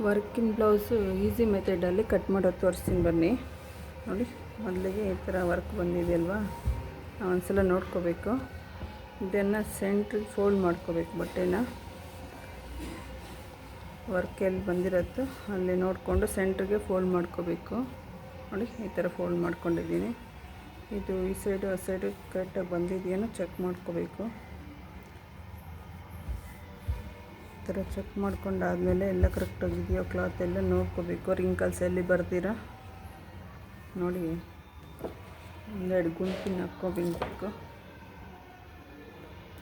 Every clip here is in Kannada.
ವರ್ಕಿನ್ ಬ್ಲೌಸು ಈಸಿ ಮೆಥಡಲ್ಲಿ ಕಟ್ ಮಾಡೋದು ತೋರಿಸ್ತೀನಿ ಬನ್ನಿ. ನೋಡಿ, ಮೊದಲಿಗೆ ಈ ಥರ ವರ್ಕ್ ಬಂದಿದೆಯಲ್ವಾ, ಒಂದು ಸಲ ನೋಡ್ಕೋಬೇಕು. ಇದನ್ನು ಸೆಂಟ್ರಿಗೆ ಫೋಲ್ಡ್ ಮಾಡ್ಕೋಬೇಕು. ಬಟ್ಟೆನ ವರ್ಕ್ ಎಲ್ಲಿ ಬಂದಿರುತ್ತೋ ಅಲ್ಲಿ ನೋಡಿಕೊಂಡು ಸೆಂಟ್ರಿಗೆ ಫೋಲ್ಡ್ ಮಾಡ್ಕೋಬೇಕು. ನೋಡಿ, ಈ ಥರ ಫೋಲ್ಡ್ ಮಾಡ್ಕೊಂಡಿದ್ದೀನಿ. ಇದು ಈ ಸೈಡು ಆ ಸೈಡು ಕರೆಕ್ಟಾಗಿ ಬಂದಿದೆಯೇನೋ ಚೆಕ್ ಮಾಡ್ಕೋಬೇಕು. ಈ ಥರ ಚೆಕ್ ಮಾಡ್ಕೊಂಡಾದಮೇಲೆ ಎಲ್ಲ ಕರೆಕ್ಟಾಗಿದೆಯೋ ಕ್ಲಾತ್ ಎಲ್ಲ ನೋಡ್ಕೋಬೇಕು. ರಿಂಕಲ್ಸ್ ಎಲ್ಲಿ ಬರ್ದಿರ ನೋಡಿ, ಒಂದೆರಡು ಗುಂಡು ಪಿನ್ ಹಾಕ್ಕೋಬೇಕು.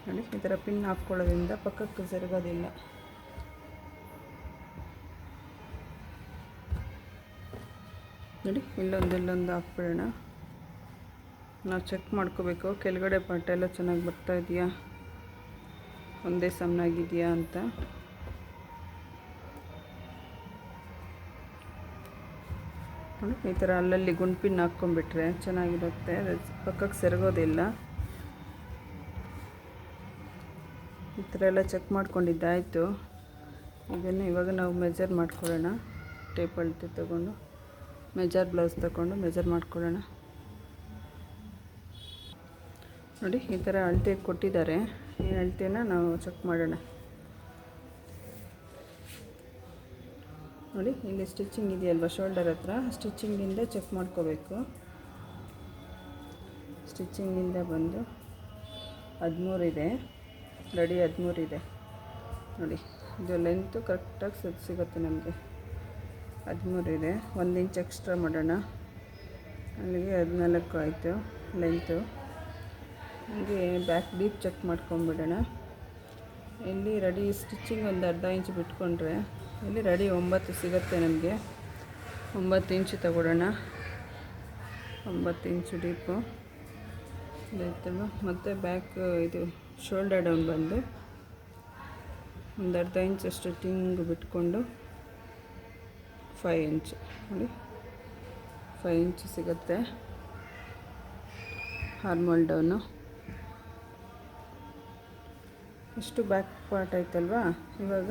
ನೋಡಿ, ಈ ಥರ ಪಿನ್ ಹಾಕ್ಕೊಳ್ಳೋದ್ರಿಂದ ಪಕ್ಕಕ್ಕೆ ಸೆರಗೋದಿಲ್ಲ. ನೋಡಿ, ಇಲ್ಲೊಂದು ಹಾಕ್ಬಿಡೋಣ. ನಾವು ಚೆಕ್ ಮಾಡ್ಕೋಬೇಕು ಕೆಳಗಡೆ ಪಾರ್ಟ್ ಎಲ್ಲ ಚೆನ್ನಾಗಿ ಬರ್ತಾ ಇದೆಯಾ, ಒಂದೇ ಸಮನಾಗಿದೆಯಾ ಅಂತ. ನೋಡಿ, ಈ ಥರ ಅಲ್ಲಲ್ಲಿ ಗುಂಡು ಪಿನ್ ಹಾಕ್ಕೊಂಡ್ಬಿಟ್ರೆ ಚೆನ್ನಾಗಿರುತ್ತೆ, ಪಕ್ಕಕ್ಕೆ ಸೆರಗೋದಿಲ್ಲ. ಈ ಥರ ಎಲ್ಲ ಚೆಕ್ ಮಾಡ್ಕೊಂಡಿದ್ದಾಯಿತು. ಇದನ್ನು ಇವಾಗ ನಾವು ಮೆಜರ್ ಮಾಡ್ಕೊಳ್ಳೋಣ. ಟೇಪ್ ಅಳತೆ ತಗೊಂಡು ಬ್ಲೌಸ್ ತಗೊಂಡು ಮೆಜರ್ ಮಾಡ್ಕೊಳ್ಳೋಣ. ನೋಡಿ, ಈ ಥರ ಅಳತೆ ಕೊಟ್ಟಿದ್ದಾರೆ. ಈ ಅಳತೆನ ನಾವು ಚೆಕ್ ಮಾಡೋಣ. ನೋಡಿ, ಇಲ್ಲಿ ಸ್ಟಿಚಿಂಗ್ ಇದೆಯಲ್ವ ಶೋಲ್ಡರ್ ಹತ್ರ, ಸ್ಟಿಚಿಂಗಿಂದ ಚೆಕ್ ಮಾಡ್ಕೋಬೇಕು. ಸ್ಟಿಚಿಂಗಿಂದ ಬಂದು 13 ಇದೆ, ರೆಡಿ 13 ಇದೆ. ನೋಡಿ, ಇದು ಲೆಂತು ಕರೆಕ್ಟಾಗಿ ಸಿಗುತ್ತೆ ನಮಗೆ. 13 ಇದೆ. 1 ಇಂಚ್ ಎಕ್ಸ್ಟ್ರಾ ಮಾಡೋಣ. ಅಲ್ಲಿಗೆ 14 ಆಯಿತು ಲೆಂತು. ಹೀಗೆ ಬ್ಯಾಕ್ ಡೀಪ್ ಚೆಕ್ ಮಾಡ್ಕೊಂಬಿಡೋಣ. ಇಲ್ಲಿ ರೆಡಿ ಸ್ಟಿಚಿಂಗ್ ಒಂದು ಅರ್ಧ ಇಂಚ್ ಬಿಟ್ಕೊಂಡ್ರೆ ಇಲ್ಲಿ ರೆಡಿ 9 ಸಿಗುತ್ತೆ ನಮಗೆ. 9 ಇಂಚು ತಗೊಳ್ಳೋಣ. 9 ಇಂಚು ಡೀಪು ಆಯ್ತಲ್ವ. ಮತ್ತು ಬ್ಯಾಕ್ ಇದು ಶೋಲ್ಡರ್ ಡೌನ್ ಬಂದು ಒಂದು ಅರ್ಧ ಇಂಚ್ ಸ್ಟಿಚಿಂಗ್ ಬಿಟ್ಕೊಂಡು 5 ಇಂಚ್ ನೋಡಿ, 5 ಇಂಚ್ ಸಿಗುತ್ತೆ ಆರ್ಮೋಲ್ ಡೌನು. ಇಷ್ಟು ಬ್ಯಾಕ್ ಪಾರ್ಟ್ ಆಯ್ತಲ್ವಾ. ಇವಾಗ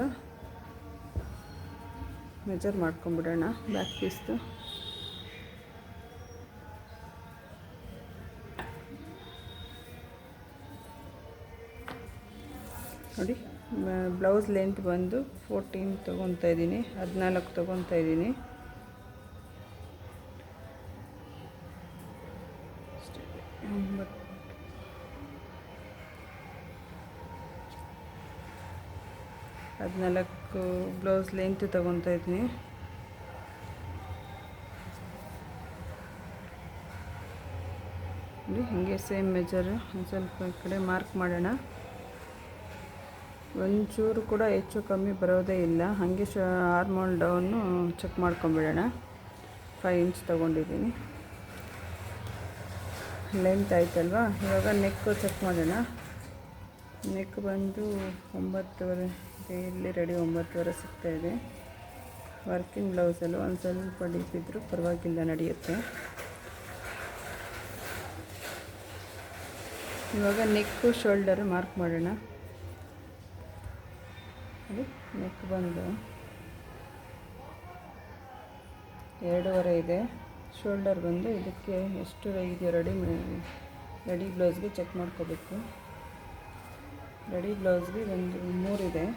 ಮೆಜರ್ ಮಾಡ್ಕೊಂಬಿಡೋಣ ಬ್ಯಾಕ್ ಪೀಸ್ದು. ನೋಡಿ, ಬ್ಲೌಸ್ ಲೆಂತ್ ಬಂದು 14 ತೊಗೊತಾ ಇದ್ದೀನಿ, 14 ತೊಗೊತಾ ಇದ್ದೀನಿ. ಬ್ಲೌಸ್ ಲೆಂತ್ ತೊಗೊತಾ ಇದ್ದೀನಿ. ನೋಡಿ, ಹೀಗೆ ಸೇಮ್ ಮೆಜರು ಒಂದು ಸ್ವಲ್ಪ ಈ ಕಡೆ ಮಾರ್ಕ್ ಮಾಡೋಣ. ಒಂಚೂರು ಕೂಡ ಹೆಚ್ಚು ಕಮ್ಮಿ ಬರೋದೇ ಇಲ್ಲ. ಹಾಗೆ ಆರ್ಮೋಲ್ ಡೌನು ಚೆಕ್ ಮಾಡ್ಕೊಂಬಿಡೋಣ. 5 ಇಂಚ್ ತೊಗೊಂಡಿದ್ದೀನಿ. ಲೆಂತ್ ಆಯ್ತಲ್ವಾ. ಇವಾಗ ನೆಕ್ಕು ಚೆಕ್ ಮಾಡೋಣ. ನೆಕ್ ಬಂದು 9.5 ಇಲ್ಲಿ ರೆಡಿ 9.5 ಸಿಗ್ತಾಯಿದೆ. ವರ್ಕಿಂಗ್ ಬ್ಲೌಸಲ್ಲಿ ಒಂದು ಸ್ವಲ್ಪ ಡೀಪ್ ಇದ್ದರೂ ಪರವಾಗಿಲ್ಲ, ನಡೆಯುತ್ತೆ. ಇವಾಗ ನೆಕ್ಕು ಶೋಲ್ಡರು ಮಾರ್ಕ್ ಮಾಡೋಣ. ಅದು ನೆಕ್ ಬಂದು 2.5 ಇದೆ. ಶೋಲ್ಡರ್ ಬಂದು ಇದಕ್ಕೆ ಎಷ್ಟು ಇದೆಯೋ ರೆಡಿ ಬ್ಲೌಸ್ಗೆ ಚೆಕ್ ಮಾಡ್ಕೋಬೇಕು. ರೆಡಿ ಬ್ಲೌಸ್ಗೆ ಒಂದು 3 ಇದೆ.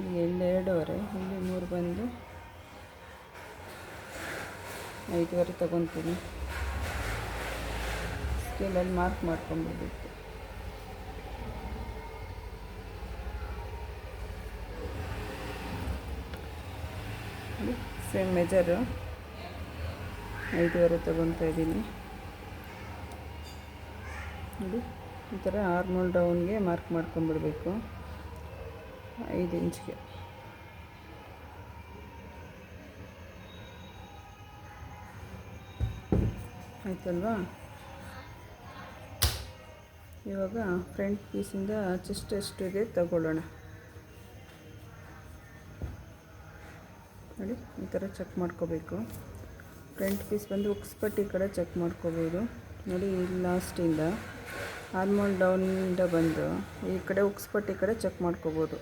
ಇಲ್ಲಿ 2.5, ಇಲ್ಲಿ 3 ಬಂದು 5.5 ತೊಗೊತೀನಿ. ಸ್ಕೇಲಲ್ಲಿ ಮಾರ್ಕ್ ಮಾಡ್ಕೊಂಡ್ಬಿಡ್ಬೇಕು. ಸೇಮ್ ಮೆಜರು 5.5 ತೊಗೊತಾ ಇದ್ದೀನಿ. ನೋಡಿ, ಈ ಥರ ಆರ್ಮೋಲ್ ಡೌನ್ಗೆ ಮಾರ್ಕ್ ಮಾಡ್ಕೊಂಬಿಡ್ಬೇಕು 5 ಇಂಚ್ಗೆ. ಆಯ್ತಲ್ವಾ. ಇವಾಗ ಫ್ರಂಟ್ ಪೀಸಿಂದ ಚೆಸ್ಟ್ ಎಷ್ಟಿದೆ ತಗೊಳ್ಳೋಣ. ನೋಡಿ, ಈ ಥರ ಚೆಕ್ ಮಾಡ್ಕೋಬೇಕು. ಫ್ರಂಟ್ ಪೀಸ್ ಬಂದು ಉಕ್ಸ್ ಪಟ್ಟಿ ಕಡೆ ಚೆಕ್ ಮಾಡ್ಕೋಬೋದು. ನೋಡಿ, ಲಾಸ್ಟಿಂದ ಹಾರ್ಮೋನ್ ಡೌನಿಂದ ಬಂದು ಈ ಕಡೆ ಉಕ್ಸ್ಪಟ್ಟು ಈ ಕಡೆ ಚೆಕ್ ಮಾಡ್ಕೋಬೋದು.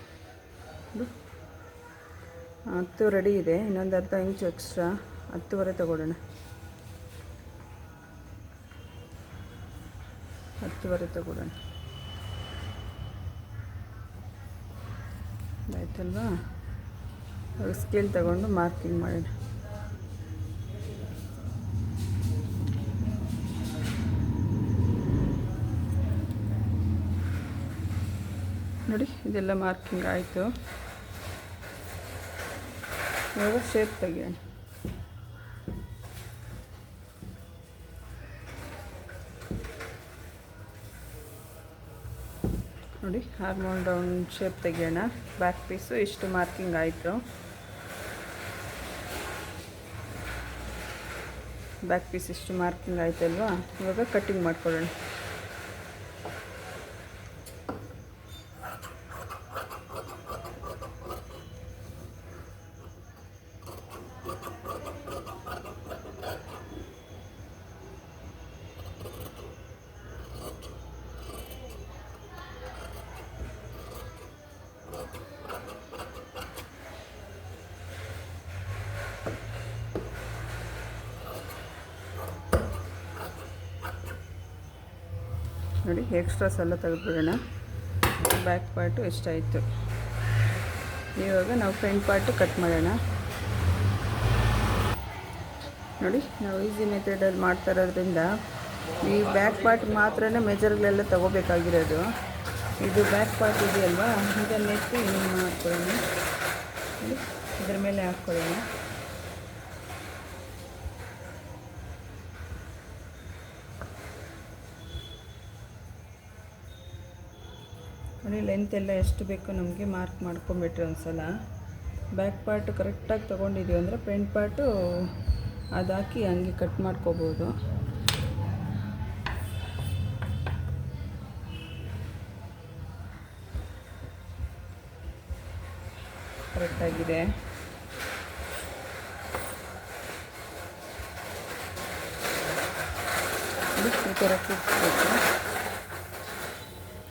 10 ರೆಡಿ ಇದೆ, ಇನ್ನೊಂದು ಅರ್ಧ ಇಂಚು ಎಕ್ಸ್ಟ್ರಾ 10ವರೆ ತಗೊಳ್ಳೋಣ. 10ವರೆ ತಗೊಳ್ಳೋಣ, ಆಯ್ತಲ್ವಾ? ಸ್ಕೇಲ್ ತಗೊಂಡು ಮಾರ್ಕಿಂಗ್ ಮಾಡೋಣ. ನೋಡಿ, ಇದೆಲ್ಲ ಮಾರ್ಕಿಂಗ್ ಆಯಿತು. ಇವಾಗ ಶೇಪ್ ತೆಗಿಯೋಣ. ನೋಡಿ, ಹಾರ್ಮೋನ್ ಡೌನ್ ಶೇಪ್ ತೆಗಿಯೋಣ. ಬ್ಯಾಕ್ ಪೀಸು ಇಷ್ಟು ಮಾರ್ಕಿಂಗ್ ಆಯಿತು. ಬ್ಯಾಕ್ ಪೀಸ್ ಇಷ್ಟು ಮಾರ್ಕಿಂಗ್ ಆಯ್ತಲ್ವಾ? ಇವಾಗ ಕಟ್ಟಿಂಗ್ ಮಾಡ್ಕೊಳ್ಳೋಣ. ನೋಡಿ, ಎಕ್ಸ್ಟ್ರಾಸ್ ಎಲ್ಲ ತೆಗೆದುಬಿಡೋಣ. ಬ್ಯಾಕ್ ಪಾರ್ಟು ಎಷ್ಟಾಯಿತು. ಇವಾಗ ನಾವು ಫ್ರಂಟ್ ಪಾರ್ಟು ಕಟ್ ಮಾಡೋಣ. ನೋಡಿ, ನಾವು ಈಸಿ ಮೆಥಡಲ್ಲಿ ಮಾಡ್ತಾ ಇರೋದ್ರಿಂದ ಈ ಬ್ಯಾಕ್ ಪಾರ್ಟ್ ಮಾತ್ರ ಮೆಜರ್ಗಳೆಲ್ಲ ತೊಗೋಬೇಕಾಗಿರೋದು. ಇದು ಬ್ಯಾಕ್ ಪಾರ್ಟ್ ಇದೆಯಲ್ವಾ, ಇದನ್ನೆತ್ತಿ ಹಿಂಗೆ ಮಾಡ್ಕೊಳ್ಳೋಣ. ನೋಡಿ, ಇದ್ರ ಮೇಲೆ ಹಾಕ್ಕೊಳ್ಳೋಣ. ನೋಡಿ, ಲೆಂತ್ ಎಲ್ಲ ಎಷ್ಟು ಬೇಕೋ ನಮಗೆ ಮಾರ್ಕ್ ಮಾಡ್ಕೊಂಬಿಟ್ರೆ ಒಂದು ಸಲ. ಬ್ಯಾಕ್ ಪಾರ್ಟು ಕರೆಕ್ಟಾಗಿ ತೊಗೊಂಡಿದ್ದೀವಿ ಅಂದರೆ ಫ್ರಂಟ್ ಪಾರ್ಟು ಅದು ಹಾಕಿ ಹಂಗೆ ಕಟ್ ಮಾಡ್ಕೋಬೋದು. ಕರೆಕ್ಟಾಗಿದೆ. ಈ ಥರ ಕೂರಿಸ್ಬೇಕು.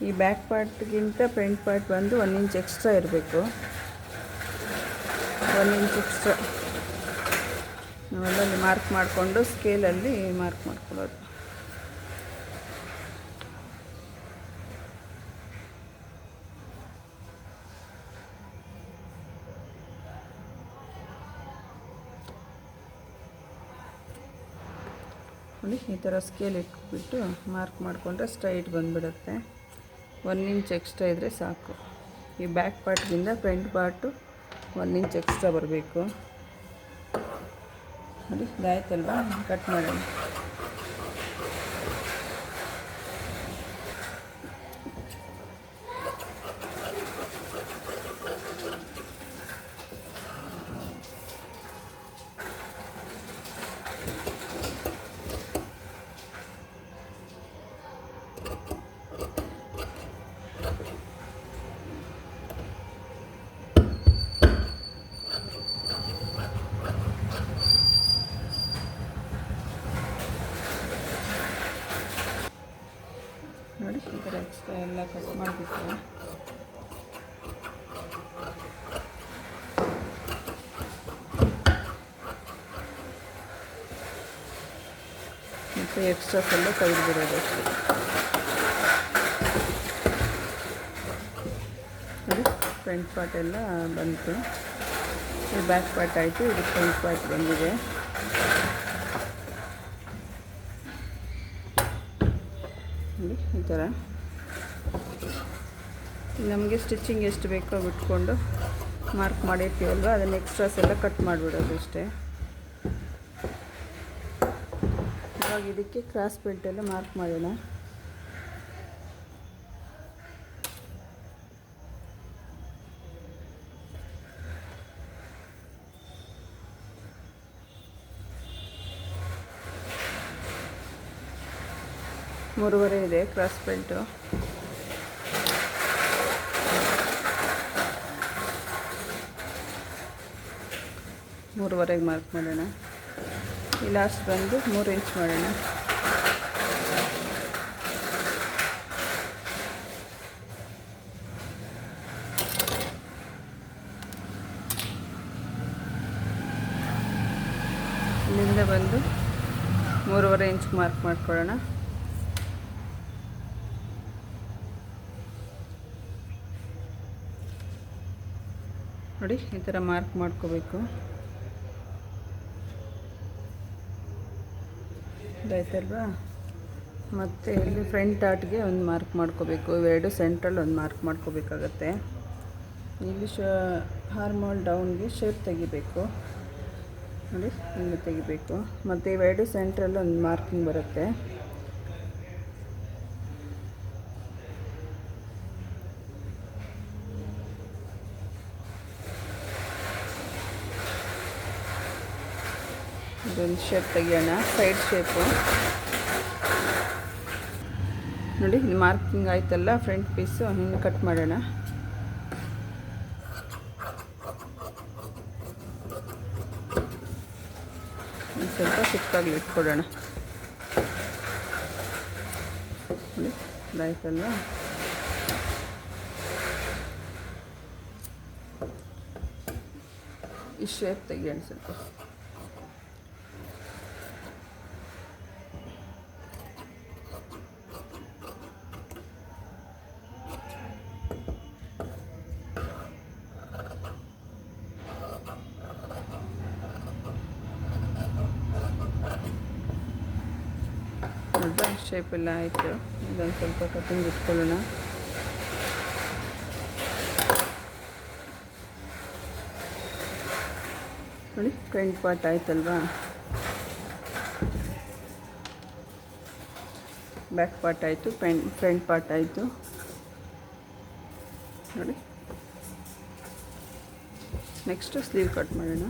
ಈ ಬ್ಯಾಕ್ ಪಾರ್ಟ್ಗಿಂತ ಫ್ರಂಟ್ ಪಾರ್ಟ್ ಬಂದು 1 ಇಂಚ್ ಎಕ್ಸ್ಟ್ರಾ ಇರಬೇಕು. 1 ಇಂಚ್ ಎಕ್ಸ್ಟ್ರಾ ನಾವೆಲ್ಲ ಮಾರ್ಕ್ ಮಾಡಿಕೊಂಡು ಸ್ಕೇಲಲ್ಲಿ ಮಾರ್ಕ್ ಮಾಡ್ಕೊಳ್ಳೋದು. ನೋಡಿ, ಈ ಥರ ಸ್ಕೇಲ್ ಇಟ್ಬಿಟ್ಟು ಮಾರ್ಕ್ ಮಾಡಿಕೊಂಡ್ರೆ ಸ್ಟ್ರೈಟ್ ಬಂದುಬಿಡುತ್ತೆ. 1 ಇಂಚ್ ಎಕ್ಸ್ಟ್ರಾ ಇದ್ದರೆ ಸಾಕು. ಈ ಬ್ಯಾಕ್ ಪಾರ್ಟ್ಗಿಂತ ಫ್ರಂಟ್ ಪಾರ್ಟು 1 ಇಂಚ್ ಎಕ್ಸ್ಟ್ರಾ ಬರಬೇಕು. ನೋಡಿ, ಇದಾಯ್ತಲ್ವಾ? ಕಟ್ ಮಾಡೋಣ. ನೋಡಿ, ಈ ಥರ ಎಕ್ಸ್ಟ್ರಾ ಎಲ್ಲ ಕಟ್ ಮಾಡಿಬಿಟ್ಟು ಮತ್ತು ಎಕ್ಸ್ಟ್ರಾಸ್ ಎಲ್ಲ ತೆಗೆದುಬಿಡೋದು ಅಷ್ಟೇ. ನೋಡಿ, ಫ್ರಂಟ್ ಪಾರ್ಟ್ ಎಲ್ಲ ಬಂತು. ಇದು ಬ್ಯಾಕ್ ಪಾರ್ಟ್ ಆಯಿತು, ಇದು ಫ್ರಂಟ್ ಪಾರ್ಟ್ ಬಂದಿದೆ. ನೋಡಿ, ಈ ಥರ ನಮಗೆ ಸ್ಟಿಚಿಂಗ್ ಎಷ್ಟು ಬೇಕೋ ಬಿಟ್ಕೊಂಡು ಮಾರ್ಕ್ ಮಾಡಿರ್ತೀವಲ್ವ, ಅದನ್ನು ಎಕ್ಸ್ಟ್ರಾಸ್ ಎಲ್ಲ ಕಟ್ ಮಾಡಿಬಿಡೋದು ಅಷ್ಟೇ. ಇವಾಗ ಇದಕ್ಕೆ ಕ್ರಾಸ್ ಬೆಲ್ಟ್ ಎಲ್ಲ ಮಾರ್ಕ್ ಮಾಡೋಣ. ಮೂರುವರೆ ಇದೆ ಕ್ರಾಸ್ ಬೆಲ್ಟು. ಮೂರುವರೆಗೆ ಮಾರ್ಕ್ ಮಾಡೋಣ. ಈ ಲಾಸ್ಟ್ ಬಂದು 3 ಇಂಚ್ ಮಾಡೋಣ. ಹಿಂದೆ ಬಂದು 3.5 ಇಂಚ್ ಮಾರ್ಕ್ ಮಾಡ್ಕೊಳ್ಳೋಣ. ನೋಡಿ ಈ ಥರ ಮಾರ್ಕ್ ಮಾಡ್ಕೋಬೇಕು. ಇದಾಯ್ತಲ್ವಾ? ಮತ್ತು ಇಲ್ಲಿ ಫ್ರಂಟ್ ಡಾಟ್ಗೆ ಒಂದು ಮಾರ್ಕ್ ಮಾಡ್ಕೋಬೇಕು. ಇವೆರಡು ಸೆಂಟ್ರಲ್ಲಿ ಒಂದು ಮಾರ್ಕ್ ಮಾಡ್ಕೋಬೇಕಾಗತ್ತೆ. ಇಲ್ಲಿ ಹಾರ್ಮೋಲ್ ಡೌನ್ಗೆ ಶೇಪ್ ತೆಗಿಬೇಕು. ನೋಡಿ ಇಲ್ಲಿ ತೆಗಿಬೇಕು. ಮತ್ತು ಇವೆರಡು ಸೆಂಟ್ರಲ್ಲಿ ಒಂದು ಮಾರ್ಕಿಂಗ್ ಬರುತ್ತೆ. ಇದೊಂದು ಶೇಪ್ ತೆಗಿಯೋಣ, ಸೈಡ್ ಶೇಪು. ನೋಡಿ ಇಲ್ಲಿ ಮಾರ್ಕಿಂಗ್ ಆಯ್ತಲ್ಲ, ಫ್ರಂಟ್ ಪೀಸು ಹಿಂಗೆ ಕಟ್ ಮಾಡೋಣ. ಒಂದು ಸ್ವಲ್ಪ ಚಿಕ್ಕದಾಗಿ ಇಟ್ಕೊಡೋಣ. ನೋಡಿ ಇದಾಯ್ತಲ್ವ? ಈ ಶೇಪ್ ತೆಗಿಯೋಣ ಸ್ವಲ್ಪ. ಶೇಪ್ ಎಲ್ಲ ಆಯಿತು. ಇದೊಂದು ಸ್ವಲ್ಪ ಕಟಿಂಗ್ ಇಟ್ಕೊಳ್ಳೋಣ. ನೋಡಿ ಫ್ರಂಟ್ ಪಾರ್ಟ್ ಆಯ್ತಲ್ವಾ? ಬ್ಯಾಕ್ ಪಾರ್ಟ್ ಆಯಿತು, ಫ್ರಂಟ್ ಪಾರ್ಟ್ ಆಯಿತು. ನೋಡಿ ನೆಕ್ಸ್ಟು ಸ್ಲೀವ್ ಕಟ್ ಮಾಡೋಣ.